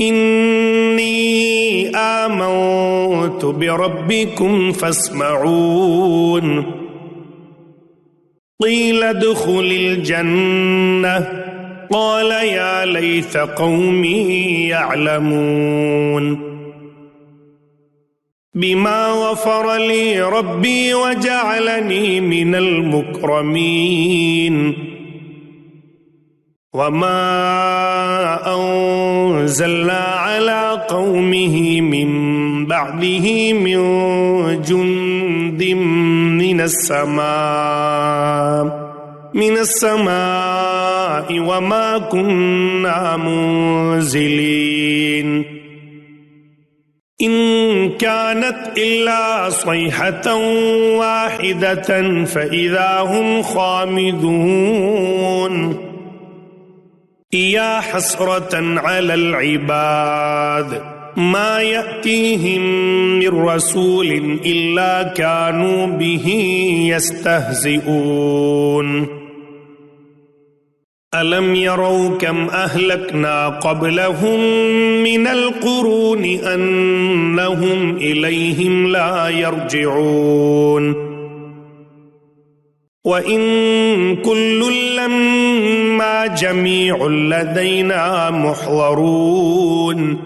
إني آمنت بربكم فاسمعون قيل ادخل الجنة قال يا ليت قومي يعلمون بما غفر لي ربي وجعلني من المكرمين وما أنزلنا على قومه من بعده من جند من السماء وما كنا منزلين إن كانت إلا صيحة واحدة فإذا هم خامدون يا حسرة على العباد ما يأتيهم من رسول إلا كانوا به يستهزئون ألم يروا كم أهلكنا قبلهم من القرون أنهم إليهم لا يرجعون وإن كل لما جميع لدينا محضرون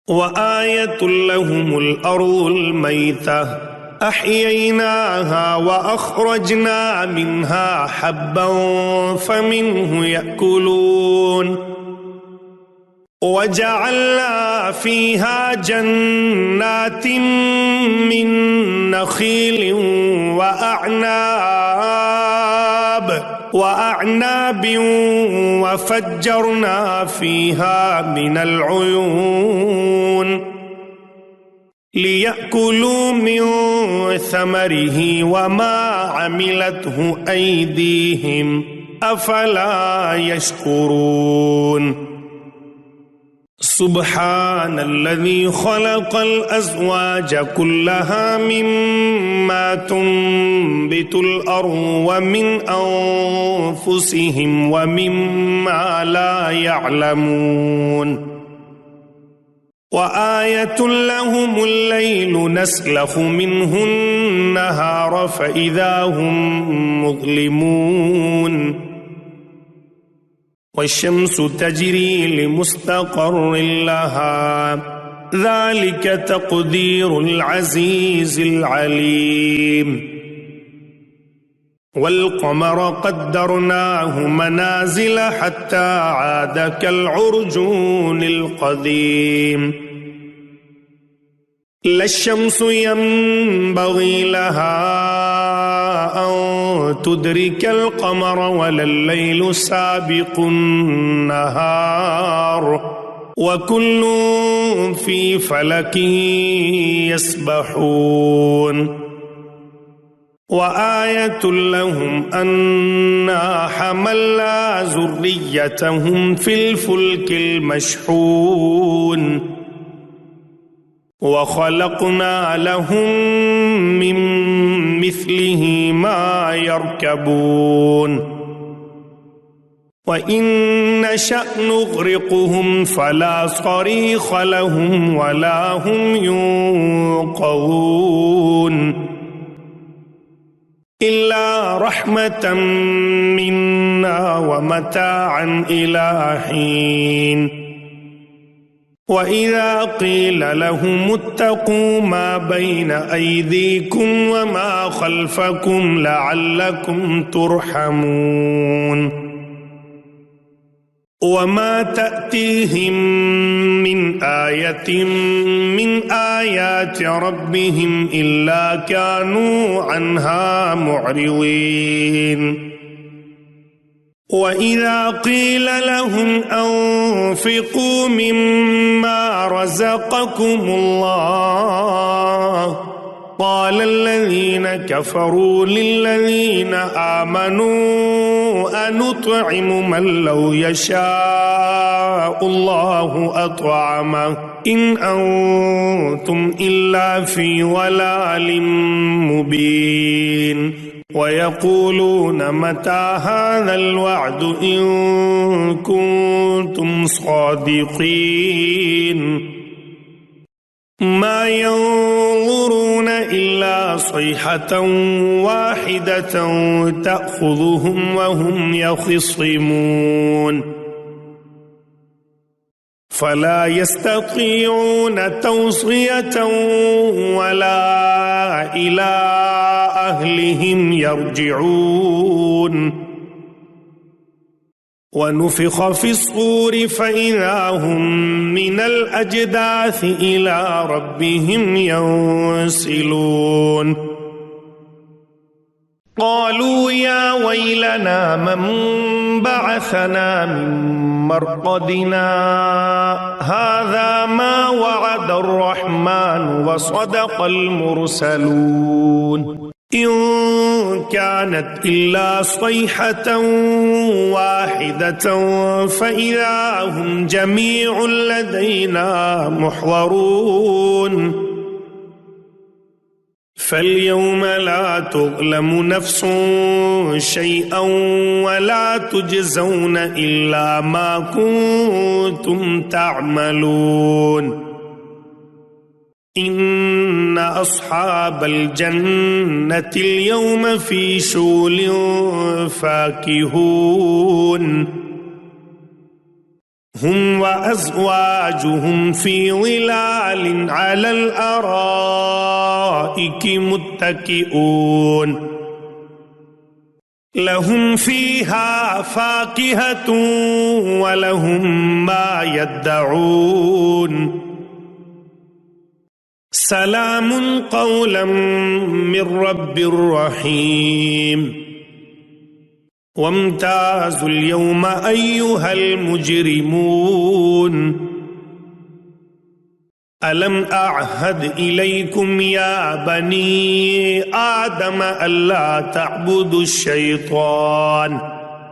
وآية لهم الأرض الميتة أحييناها وأخرجنا منها حبا فمنه يأكلون وجعلنا فيها جنات من نخيل وأعناب وفجرنا فيها من العيون ليأكلوا من ثمره وما عملته أيديهم أفلا يشكرون سبحان الذي خلق الأزواج كلها مما تنبت الأرض ومن أنفسهم ومما لا يعلمون وآية لهم الليل نسلخ منه النهار فإذا هم مظلمون والشمس تجري لمستقر لها ذلك تقدير العزيز العليم والقمر قدرناه منازل حتى عاد كالعرجون القديم لا الشمس ينبغي لها أن تدرك القمر ولا الليل سابق النهار وكل في فلك يسبحون وآية لهم أنا حملنا ذريتهم في الفلك المشحون وخلقنا لهم من مثله ما يركبون وإن نشأ نغرقهم فلا صريخ لهم ولا هم ينقذون إلا رحمة منا ومتاعا إلى حين وإذا قيل لهم اتقوا ما بين أيديكم وما خلفكم لعلكم ترحمون وما تأتيهم من آية من آيات ربهم إلا كانوا عنها معرضين وإذا قيل لهم أنفقوا مما رزقكم الله قال الذين كفروا للذين آمنوا أنطعم من لو يشاء الله أطعمه إن أنتم إلا في ضلال مبين ويقولون متى هذا الوعد إن كنتم صادقين ما ينظرون إلا صيحة واحدة تأخذهم وهم يخصمون فلا يستطيعون توصية ولا إلى أهلهم يرجعون ونفخ في الصور فإذا هم من الأجداث إلى ربهم ينسلون قالوا يا ويلنا من بعثنا من مرقدنا هذا ما وعد الرحمن وصدق المرسلون إن كانت إلا صيحة واحدة فإذا هم جميع لدينا محضرون فاليوم لا تظلم نفس شيئا ولا تجزون إلا ما كنتم تعملون إن أصحاب الجنة اليوم في شغل فاكهون هم وأزواجهم في ظلال على الأرائك متكئون لهم فيها فاكهة ولهم ما يدعون سلام قولا من رب رحيم وامتازوا اليوم أيها المجرمون ألم أعهد إليكم يا بني آدم ألا تعبدوا الشيطان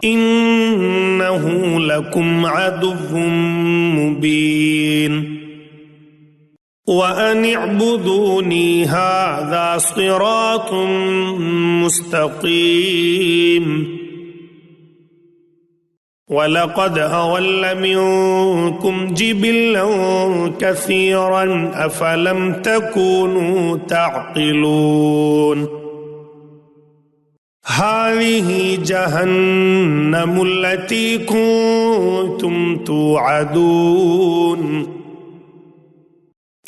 إنه لكم عدو مبين وأن اعبدوني هذا صراط مستقيم ولقد أضل منكم جبلا كثيرا أفلم تكونوا تعقلون هذه جهنم التي كنتم توعدون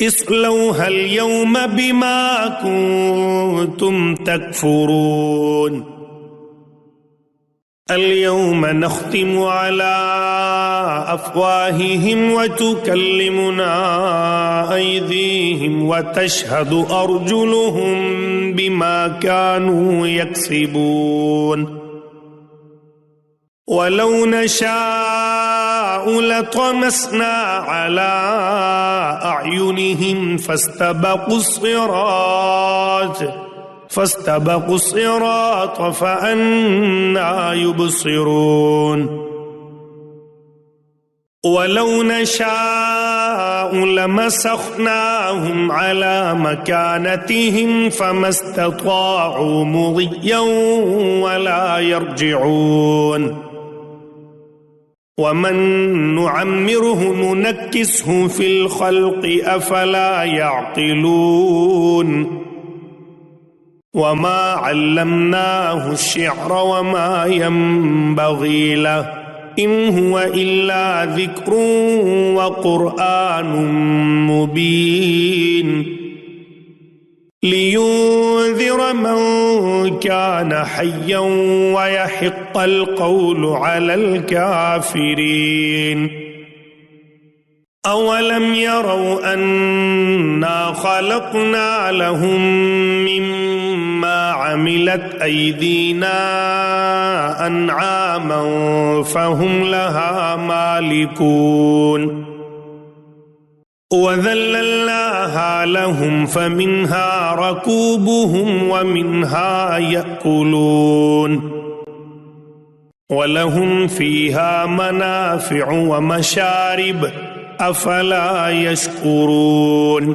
اصلوها اليوم بما كنتم تكفرون اليوم نختم على أفواههم وتكلمنا أيديهم وتشهد أرجلهم بما كانوا يكسبون ولو نشاء لطمسنا على أعينهم فاستبقوا الصراط فأنى يبصرون ولو نشاء لمسخناهم على مكانتهم فما استطاعوا مضيا ولا يرجعون ومن نعمره ننكسه في الخلق أفلا يعقلون وما علمناه الشعر وما ينبغي له إن هو إلا ذكر وقرآن مبين لينذر من كان حيا ويحق القول على الكافرين أولم يروا أنا خلقنا لهم مما عملت أيدينا أنعاما فهم لها مالكون وذللناها لهم فمنها ركوبهم ومنها يأكلون ولهم فيها منافع ومشارب أفلا يشكرون